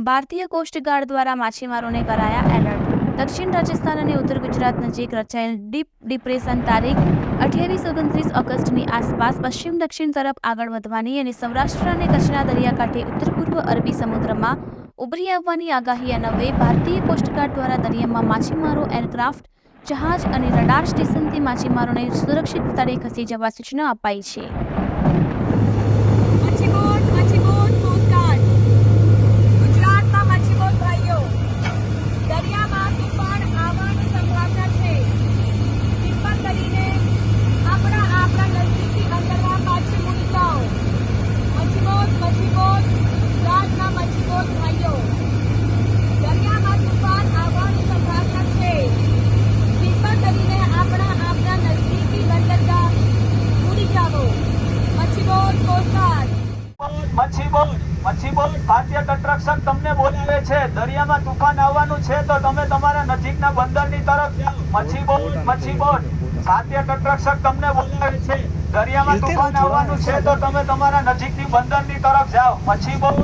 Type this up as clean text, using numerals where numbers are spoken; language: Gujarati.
ભારતીય કોસ્ટગાર્ડ દ્વારા માછીમારોને કરાયા એલર્ટ। દક્ષિણ રાજસ્થાન અને ઉત્તર ગુજરાત નજીક રચાયેલ ડીપ ડિપ્રેશન તારીખ 28-29 ઓગસ્ટની આસપાસ પશ્ચિમ દક્ષિણ તરફ આગળ વધવાની અને સૌરાષ્ટ્ર અને કચ્છના દરિયાકાંઠે ઉત્તર પૂર્વ અરબી સમુદ્રમાં ઉભરી આવવાની આગાહી અન્વયે ભારતીય કોસ્ટગાર્ડ દ્વારા દરિયામાં માછીમારો એરક્રાફ્ટ, જહાજ અને રડાર સ્ટેશનથી માછીમારોને સુરક્ષિત સ્થળે ખસી જવા સૂચના અપાઈ છે। મચ્છીબોટ ભારતીય તટરક્ષક તમને બોલાવે છે। દરિયામાં તુફાન આવવાનું છે તો તમે તમારા નજીકના બંદરની તરફ જાઓ। મચ્છીબોટ ભારતીય તટરક્ષક તમને બોલાવે છે। દરિયામાં તુફાન આવવાનું છે તો તમે તમારા નજીકની બંદરની તરફ જાઓ। મચ્છીબોટ